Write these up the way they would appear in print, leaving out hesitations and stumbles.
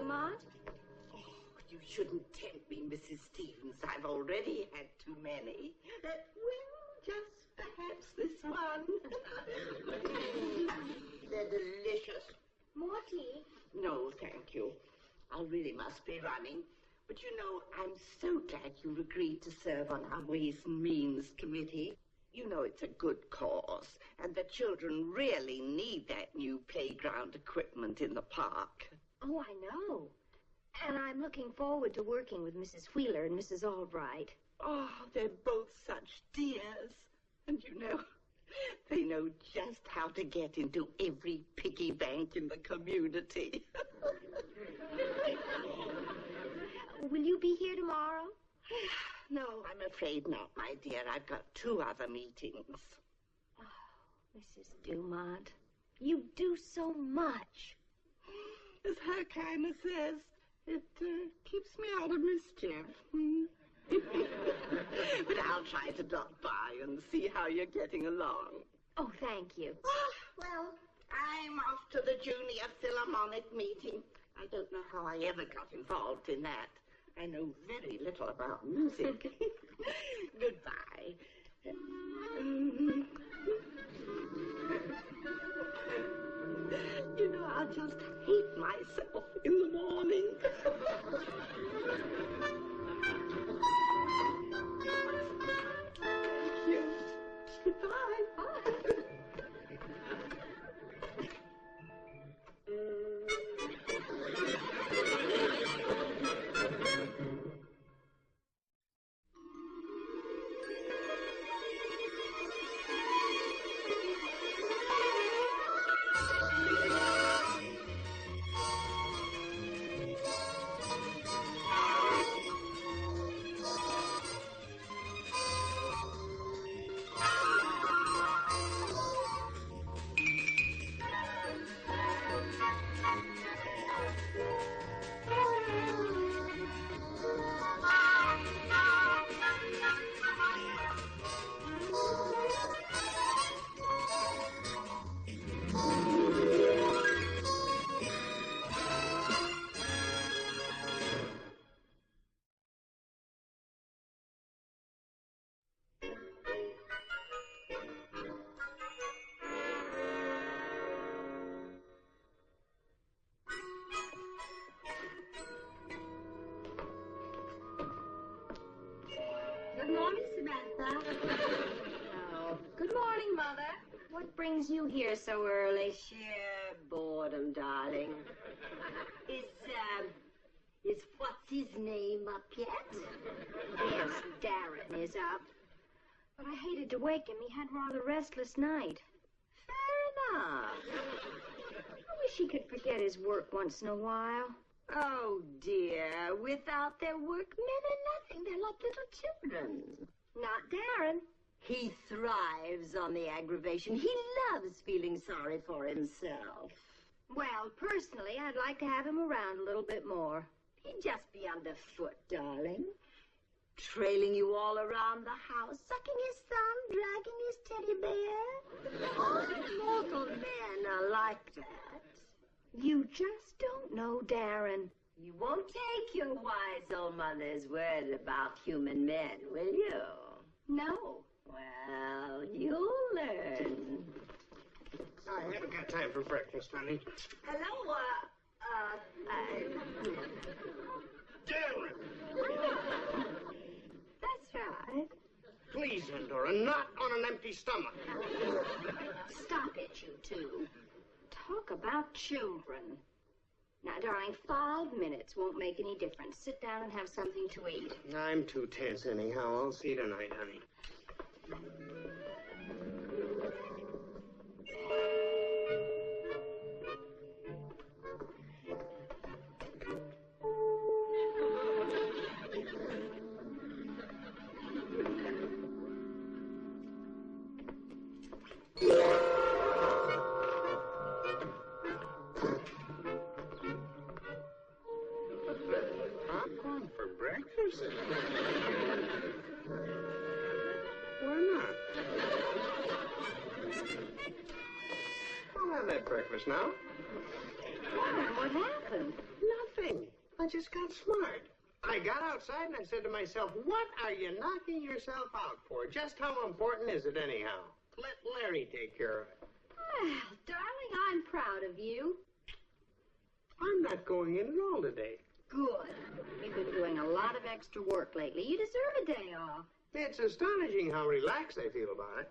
Dumont? Oh, you shouldn't tempt me, Mrs. Stevens. I've already had too many. Well, just perhaps this one. They're delicious. More tea? No, thank you. I really must be running. But you know, I'm so glad you agreed to serve on our Ways and Means Committee. You know it's a good cause, and the children really need that new playground equipment in the park. Oh, I know. And I'm looking forward to working with Mrs. Wheeler and Mrs. Albright. Oh, they're both such dears. And you know, they know just how to get into every piggy bank in the community. Will you be here tomorrow? No, I'm afraid not, my dear. I've got 2 other meetings. Oh, Mrs. Dumont, you do so much. As her kindness says, it keeps me out of mischief. But I'll try to drop by and see how you're getting along. Oh, thank you. Oh, well, I'm off to the Junior Philharmonic meeting. I don't know how I ever got involved in that. I know very little about music. Goodbye. You know, I'll just hate myself in the morning. Thank you. Goodbye. Bye. Good morning, Samantha. Oh, good morning, Mother. What brings you here so early? Sheer boredom, darling. Is what's his name up yet? Yes, Darren is up. But I hated to wake him. He had rather a restless night. Fair enough. I wish he could forget his work once in a while. Oh, dear. Without their work, men are nothing. They're like little children. Not Darren. He thrives on the aggravation. He loves feeling sorry for himself. Well, personally, I'd like to have him around a little bit more. He'd just be underfoot, darling. Trailing you all around the house, sucking his thumb, dragging his teddy bear. All mortal men are like that. You just don't know Darren. You won't take your wise old mother's word about human men, will you? No. Well, you'll learn. I haven't got time for breakfast, honey. Hello, Darren! That's right. Please, Endora, not on an empty stomach. Stop it, you two. Talk about children. Now, darling, 5 minutes won't make any difference. Sit down and have something to eat. I'm too tense anyhow. I'll see you tonight, honey. Popcorn for breakfast? Why not? I'll have that breakfast now. Darren, what happened? Nothing. nothing. I just got smart. I got outside and I said to myself, what are you knocking yourself out for? Just how important is it anyhow? Let Larry take care of it. Well, darling, I'm proud of you. I'm not going in at all today. Good. You've been doing a lot of extra work lately. You deserve a day off. It's astonishing how relaxed I feel about it.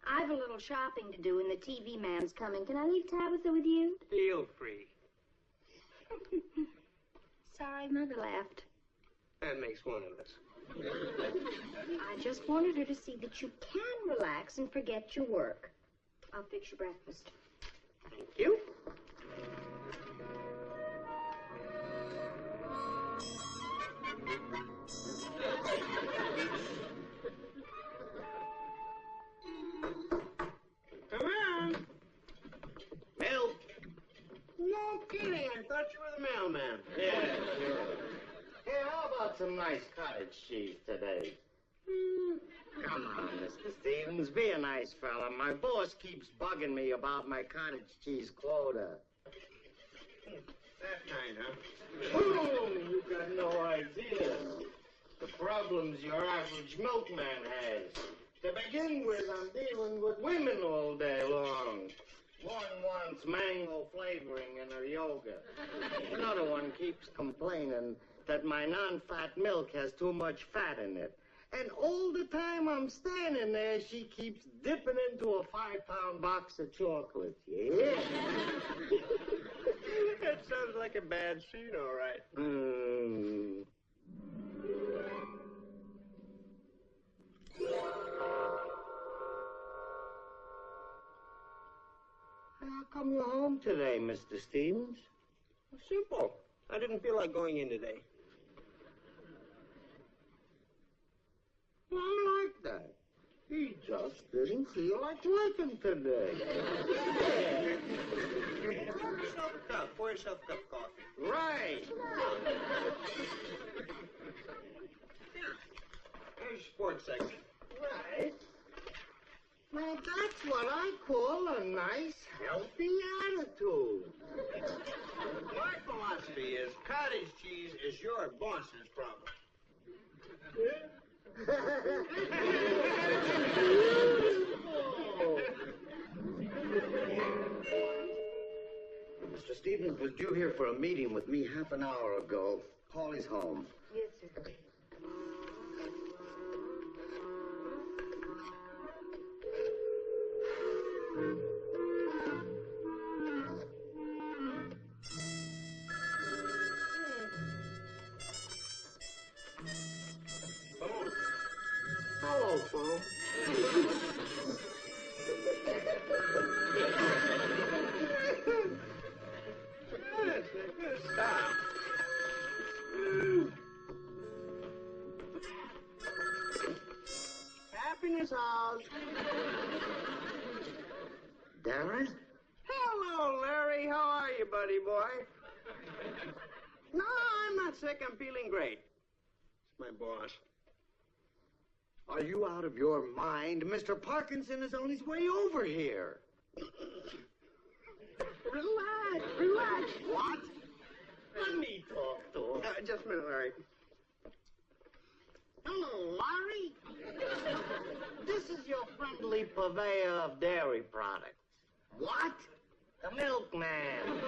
I've a little shopping to do and the TV man's coming. Can I leave Tabitha with you? Feel free. Sorry, Mother left. That makes one of us. I just wanted her to see that you can relax and forget your work. I'll fix your breakfast. Thank you. Come on. Milk. No kidding. I thought you were the mailman. Yeah, sure. Hey, how about some nice cottage cheese today? Come on, Mr. Stevens, be a nice fella. My boss keeps bugging me about my cottage cheese quota. That kind, huh? Oh, you got no idea. The problems your average milkman has. To begin with, I'm dealing with women all day long. One wants mango flavoring in her yogurt. Another one keeps complaining that my non-fat milk has too much fat in it. And all the time I'm standing there, she keeps dipping into a 5-pound box of chocolates. Yeah? That sounds like a bad scene, all right. How come you're home today, Mr. Stevens? Simple. I didn't feel like going in today. I like that. He just didn't feel like working today. Pour yourself a cup. Pour yourself a cup of coffee. Right. There's sports section. Right. Now, that's what I call a nice, healthy attitude. My philosophy is cottage cheese is your boss's problem. Mr. Stevens was due here for a meeting with me half an hour ago. Paulie's home. Yes, sir. Hello, Paul. Stop. Happiness House. Darren? Hello, Larry. How are you, buddy boy? No, I'm not sick. I'm feeling great. It's my boss. Are you out of your mind? Mr. Parkinson is on his way over here. Relax, relax. What? Let me talk to him. Just a minute, Larry. Hello, Larry. This is your friendly purveyor of dairy products. What? The milkman.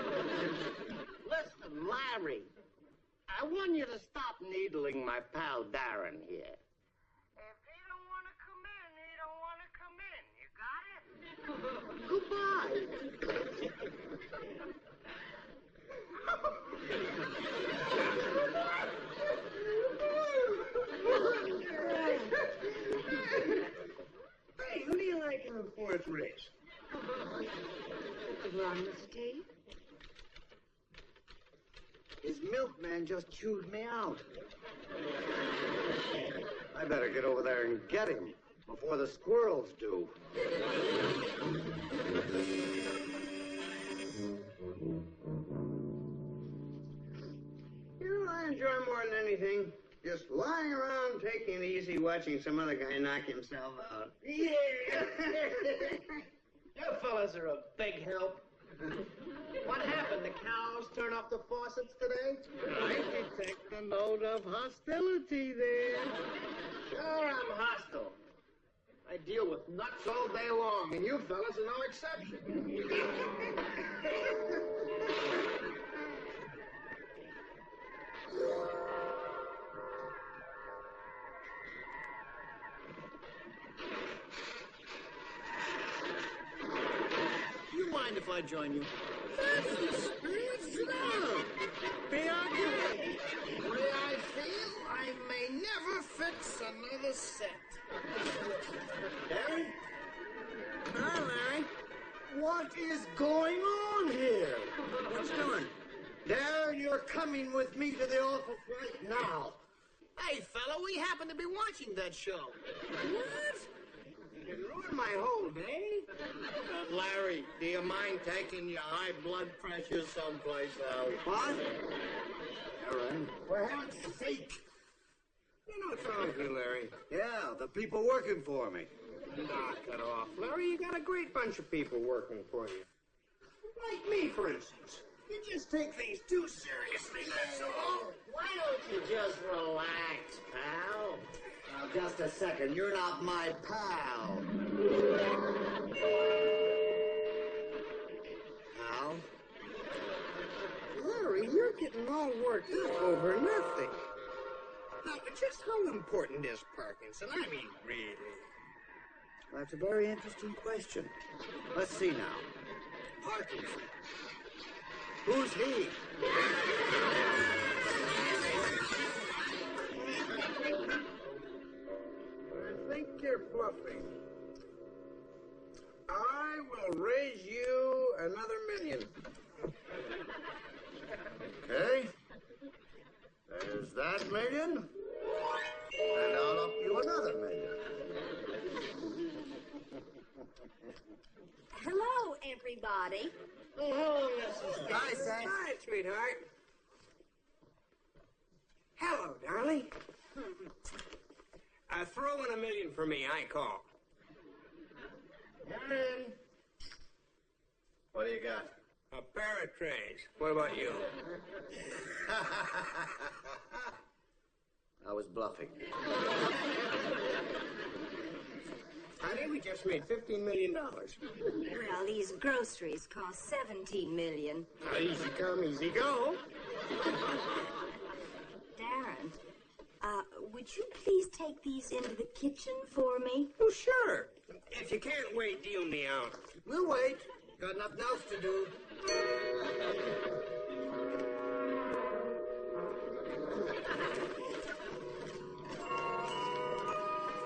Listen, Larry, I want you to stop needling my pal Darren here. If he don't want to come in, he don't want to come in. You got it? Goodbye. Hey, who do you like in the fourth race? Run, Mr. T. His milkman just chewed me out. I better get over there and get him before the squirrels do. You know, I enjoy more than anything just lying around, taking it easy, watching some other guy knock himself out. Yeah! You fellas are a big help. What happened? The cows turn off the faucets today? I detect a note of hostility there. Sure, I'm hostile. I deal with nuts all day long, and you fellas are no exception. Do you mind if I join you? That's the spirit. Sit down. Be our guest. The way I feel, I may never fix another set. Larry? Hi, Larry. What is going on here? What you doing? There, you're coming with me to the office right now. Hey, fella, we happen to be watching that show. What? You ruined my whole day. Larry, do you mind taking your high blood pressure someplace else? What? Aaron? For heaven's sake. You know what's wrong with you, Larry? Yeah, the people working for me. Knock it off, Larry. You got a great bunch of people working for you. Like me, for instance. You just take things too seriously, that's all. Why don't you just relax, pal? Now, just a second. You're not my pal. Pal? Larry, you're getting all worked up over nothing. Now, just how important is Parkinson? I mean, really. That's a very interesting question. Let's see now. Parkinson. Who's he? I think you're bluffing. I will raise you another $1 million. Okay. There's that $1 million. And I'll up you another $1 million. Hello, everybody. Oh, Mrs. Hi, Sam. Hi, sweetheart. Hello, darling. Throw in $1 million for me. I call. Aaron, what do you got? A pair of trays. What about you? I was bluffing. Honey, we just made $15 million. Well, these groceries cost $17 million. Easy come, easy go. Darren, would you please take these into the kitchen for me? Oh, sure. If you can't wait, deal me out. We'll wait. Got nothing else to do.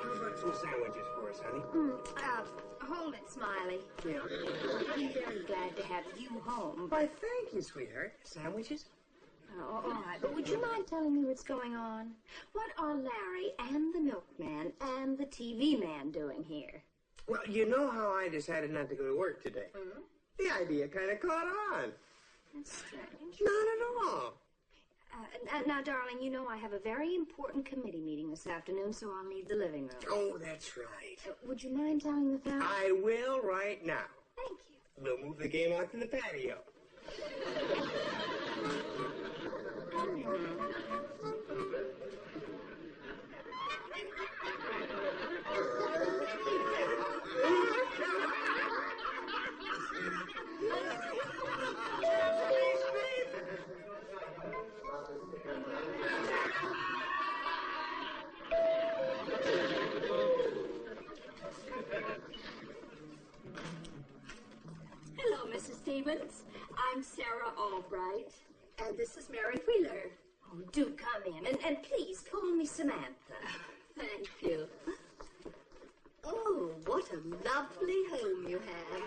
How about some sandwiches for us, honey? Hold it, Smiley. Yeah. I'm very glad to have you home. Why, thank you, sweetheart. Sandwiches? Oh, all right, but would you mind telling me what's going on? What are Larry and the milkman and the TV man doing here? Well, you know how I decided not to go to work today? Mm-hmm. The idea kind of caught on. That's strange. Not at all. Now, darling, you know I have a very important committee meeting this afternoon, so I'll need the living room. Oh, that's right. Would you mind telling the family? I will right now. Thank you. We'll move the game out to the patio. Hello, Mrs. Stevens. I'm Sarah Albright, and this is Mary Wheeler. Oh, do come in, and please call me Samantha. Thank you. Oh, what a lovely home you have.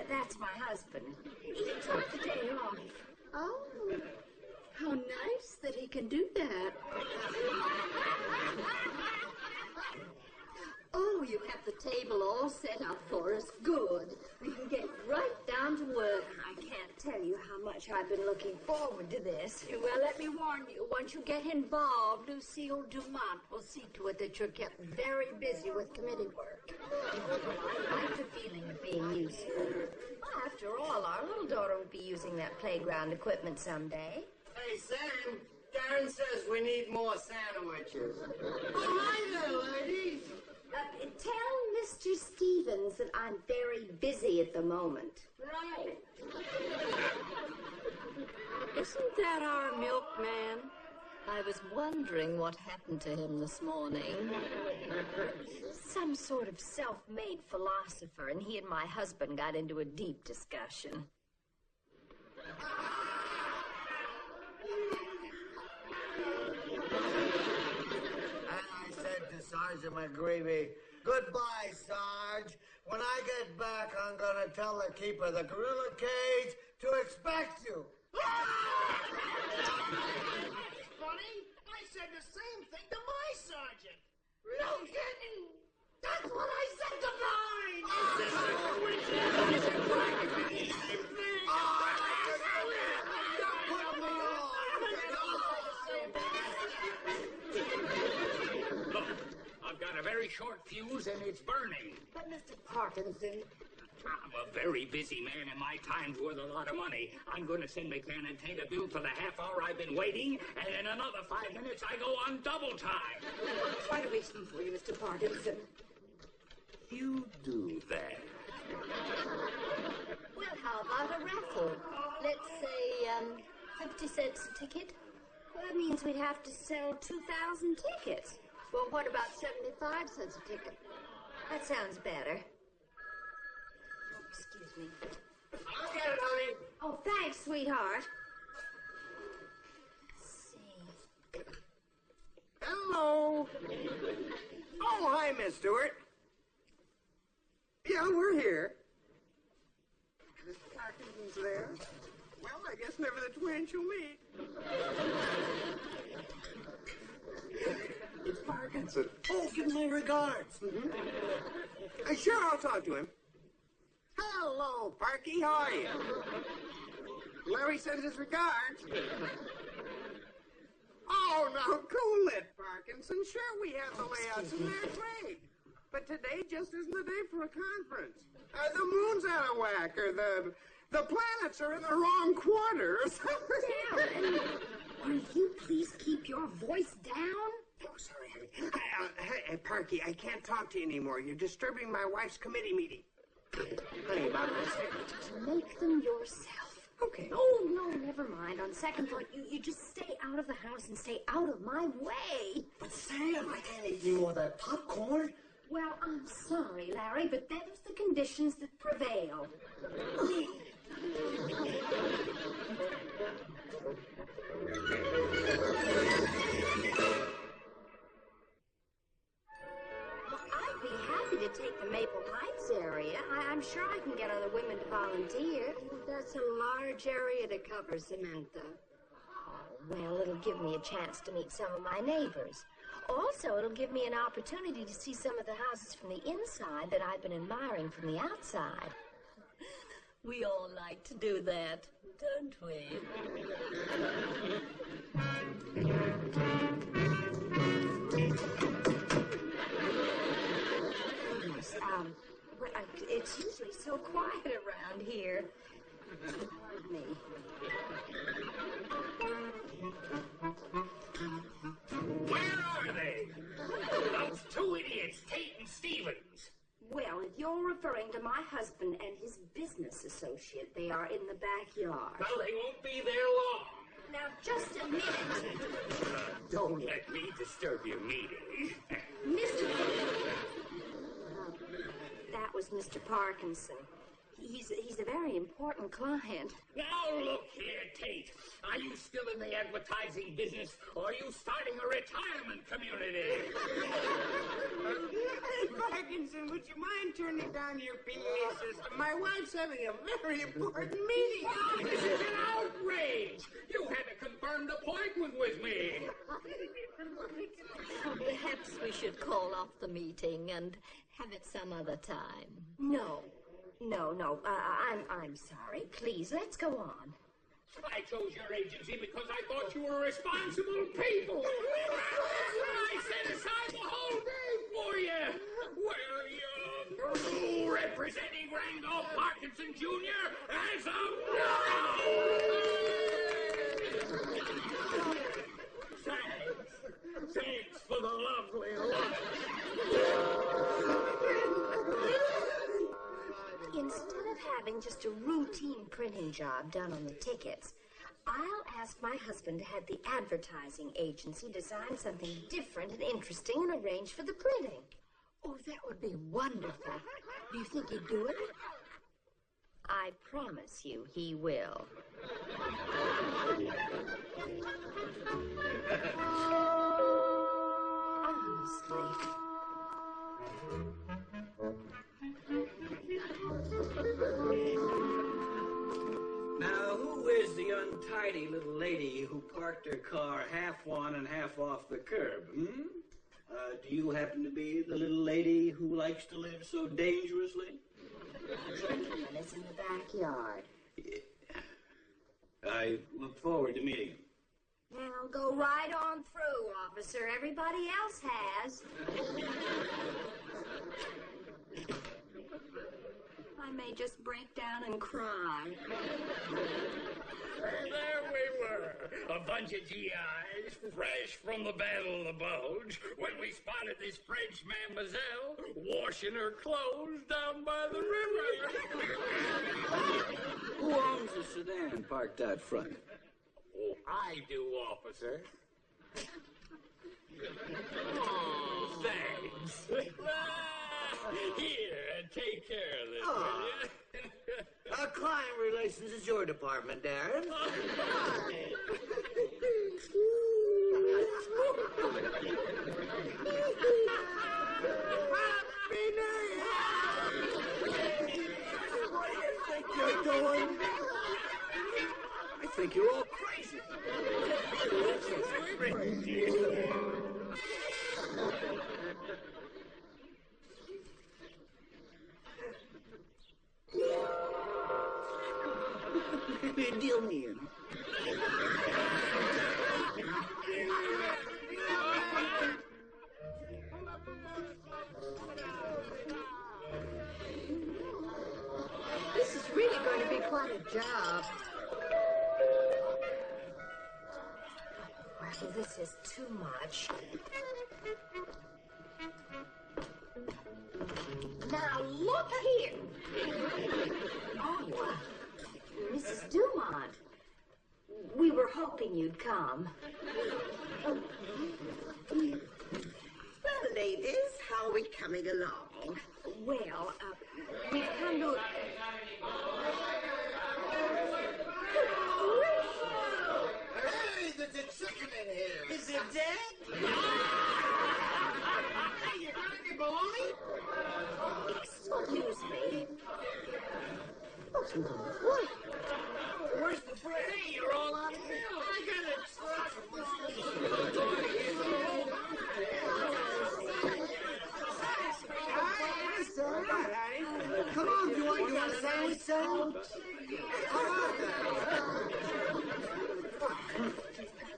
That's my husband. He took the day off. Oh, how nice that he can do that. Oh, you have the table all set up for us. Good. We can get right down down to work. I can't tell you how much I've been looking forward to this. Well, let me warn you, once you get involved, Lucille Dumont will see to it that you're kept very busy with committee work. I like the feeling of being useful. Well, after all, our little daughter will be using that playground equipment someday. Hey, Sam, Darren says we need more sandwiches. Oh, hi there, ladies. Tell Mr. Stevens that I'm very busy at the moment. Right. Isn't that our milkman? I was wondering what happened to him this morning. Some sort of self-made philosopher, and he and my husband got into a deep discussion. I said to Sergeant McGreevy, "Goodbye, Sarge. When I get back, I'm going to tell the keeper of the gorilla cage to expect you." Funny, I said the same thing to my sergeant. No kidding. That's what I said to mine. Look, I've got a very short fuse and it's burning. But Mr. Parkinson, I'm a very busy man and my time's worth a lot of money. I'm going to send McMahon and Tate a bill for the half hour I've been waiting, and in another 5 minutes I go on double time. try to reach them for you, Mr. Parkinson. You do that. Well, how about a raffle? Let's say, 50 cents a ticket? Well, that means we'd have to sell 2,000 tickets. Well, what about 75 cents a ticket? That sounds better. Excuse me. I'll get it, honey. Oh, thanks, sweetheart. Let's see. Hello. Oh, hi, Miss Stewart. Yeah, we're here. Mr. Parkinson's there. Well, I guess never the twins shall meet. It's Parkinson. Oh, give my regards. Sure, I'll talk to him. Hello, Parky. How are you? Larry sends his regards. Oh, now, cool it, Parkinson. Sure, we have the layouts in there great. But today just isn't the day for a conference. The moon's out of whack, or the planets are in the wrong quarters. Darren, will you please keep your voice down? Oh, sorry, honey. Hey, Parky, I can't talk to you anymore. You're disturbing my wife's committee meeting. Honey, about my secretaries. Make them yourself. Okay. Oh, no, never mind. On second thought, you just stay out of the house and stay out of my way. But Sam, I can't eat any more of that popcorn. Well, I'm sorry, Larry, but those the conditions that prevail. I'd be happy to take the Maple Heights area. I'm sure I can get other women to volunteer. That's a large area to cover, Samantha. Well, it'll give me a chance to meet some of my neighbors. Also, it'll give me an opportunity to see some of the houses from the inside that I've been admiring from the outside. We all like to do that, don't we? It's usually so quiet around here. Pardon me. Where are they? Those two idiots, Tate and Stevens. Well, if you're referring to my husband and his business associate, they are in the backyard. Well, they won't be there long. Now, just a minute. Don't let me disturb your meeting. Mr. That was Mr. Parkinson. He's a very important client. Now look here, Tate. Are you still in the advertising business, or are you starting a retirement community? Hey, Parkinson, would you mind turning down your PA system? My wife's having a very important meeting. This is an outrage! You had a confirmed appointment with me. Perhaps we should call off the meeting and have it some other time. No. No, I'm sorry. Please, let's go on. I chose your agency because I thought you were responsible people. I set aside the whole day for you. Well, you're through representing Randolph Parkinson Jr. as a Thanks for the lovely look. Instead of having just a routine printing job done on the tickets, I'll ask my husband to have the advertising agency design something different and interesting and arrange for the printing. Oh, that would be wonderful. Do you think he'd do it? I promise you he will. Honestly. Now, who is the untidy little lady who parked her car half on and half off the curb, do you happen to be the little lady who likes to live so dangerously? And it's in the backyard. I look forward to meeting him. Now go right on through, officer. Everybody else has. I may just break down and cry. There we were, a bunch of GIs, fresh from the Battle of the Bulge, when we spotted this French mademoiselle washing her clothes down by the river. Who owns the sedan parked out front? Oh, I do, officer. Oh, thanks. Here, take care of this, will you? Client relations is your department, Darren. Happy New Year! What do you think you're doing? I think you're all crazy. Deal me in. This is really going to be quite a job. Well, this is too much. Now, look here. Oh, Mrs. Dumont. We were hoping you'd come. Well, ladies, how are we coming along? Well, we've come to... Hey, there's a chicken in here. Is it dead? Hey, you got any baloney? Excuse me. Where's the bread? Hey, you're all out of milk. I got it. Come on, do you want a sandwich, son? Come on,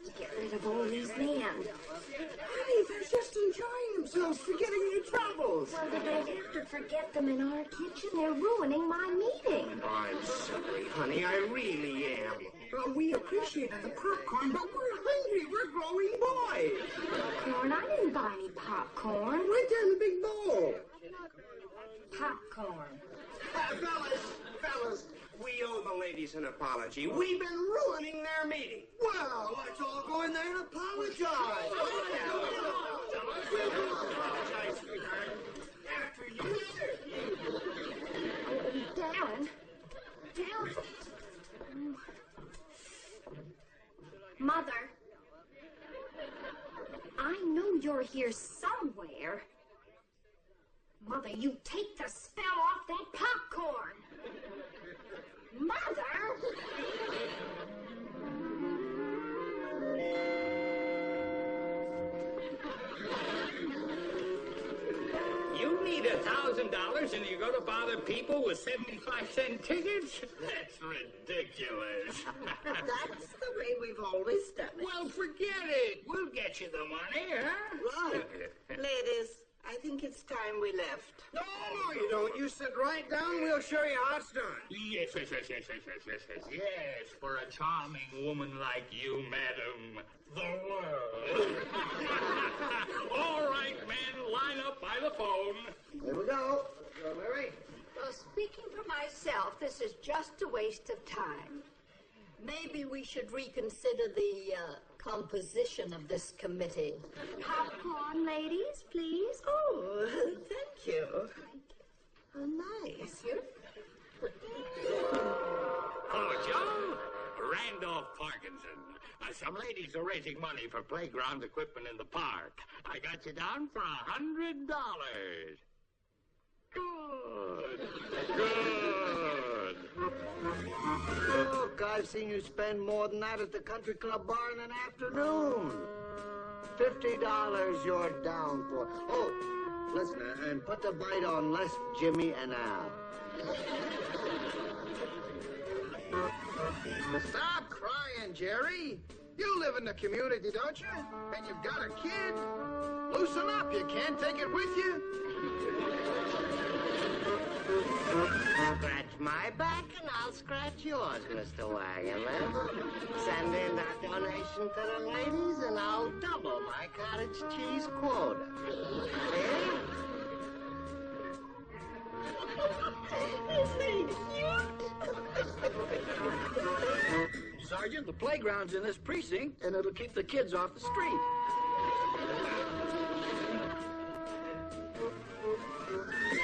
To get rid of all these men. Honey, they're just enjoying themselves, forgetting their troubles. Well, they don't have to forget them in our kitchen. They're ruining my meeting. I'm sorry, honey. I really am. We appreciated the popcorn, but we're hungry. We're growing boys. Popcorn? I didn't buy any popcorn. Right there in the big bowl. Popcorn. Fellas, we owe the ladies an apology. We've been ruining their meeting. Well, let's all go in there and apologize. Apologize, sweetheart. After you, sir. Darren. Mother. I know you're here somewhere. Mother, you take the spell off that popcorn. Mother! You need need $1,000 and you're going to bother people with 75-cent tickets? That's ridiculous. That's the way we've always done it. Well, forget it. We'll get you the money, huh? Right. Ladies, I think it's time we left. No, you don't. You sit right down. We'll show you how it's done. Yes, for a charming woman like you, madam. The world. All right, men, line up by the phone. Here we go. Let's go, Mary. Well, speaking for myself, this is just a waste of time. Maybe we should reconsider the composition of this committee. Popcorn, ladies, please. Oh, thank you. Oh, nice. Oh, Joe, Randolph Parkinson. Some ladies are raising money for playground equipment in the park. I got you down for $100. Good. Look, I've seen you spend more than that at the country club bar in an afternoon. $50 you're down for. Oh, listen, and put the bite on less Jimmy and Al. Stop crying, Jerry. You live in the community, don't you? And you've got a kid. Loosen up. You can't take it with you. Scratch my back and I'll scratch yours, Mr. Wagonman. Send in that donation to the ladies and I'll double my cottage cheese quota. Eh? Sergeant, the playground's in this precinct, and it'll keep the kids off the street.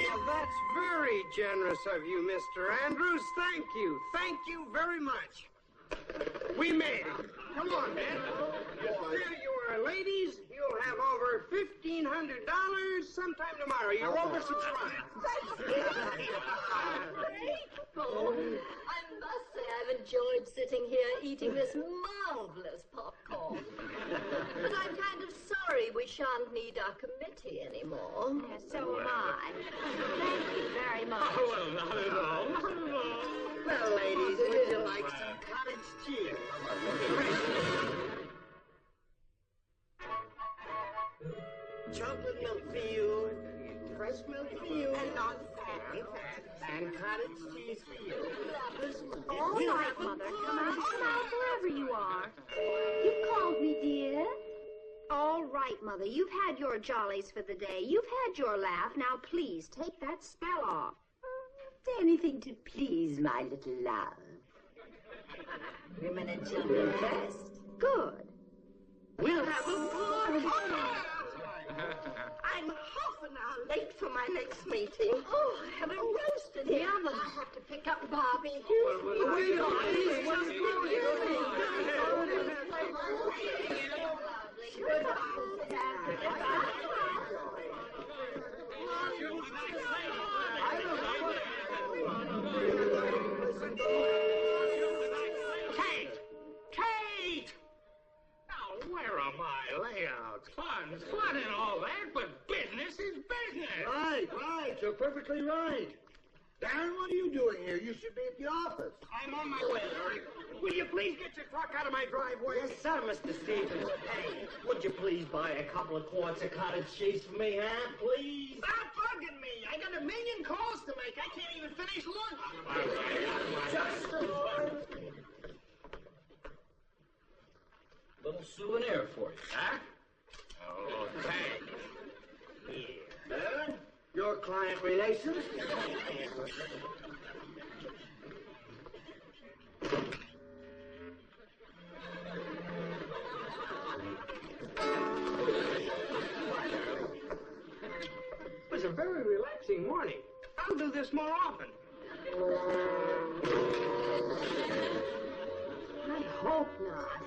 Well, that's very generous of you, Mr. Andrews. Thank you. Thank you very much. We made it. Come on, man. There you are, ladies. You'll have over $1,500 sometime tomorrow. You're oversubscribed. Oh, I must say I've enjoyed sitting here eating this marvelous popcorn. But I'm kind of sorry we shan't need our committee anymore. Yeah, so am I. Thank you very much. Oh, well, not at all. Not at all. Well, ladies, would you like some cottage cheese? Chocolate milk for you, fresh milk for you, And non-fatty. and cottage cheese for you. All right, Mother. Come out wherever you are. You called me, dear. All right, Mother. You've had your jollies for the day. You've had your laugh. Now, please, take that spell off. Anything to please my little love. Women and children first. Good. We'll have a party. I'm half an hour late for my next meeting. Oh, I haven't roasted the oven. I have to pick up Bobby. Kate! Now, where are my layouts? Fun and all that, but business is business. Right. You're perfectly right. Darren, what are you doing here? You should be at the office. I'm on my way, Larry. Will you please get your truck out of my driveway? Yes, sir, Mr. Stevens. Hey, would you please buy a couple of quarts of cottage cheese for me, huh? Please? Stop bugging me. I got a million calls to make. I can't even finish lunch. Just a moment. Little souvenir for you. Huh? Oh, thanks. Darren, your client relations? It was a very relaxing morning. I'll do this more often. I hope not.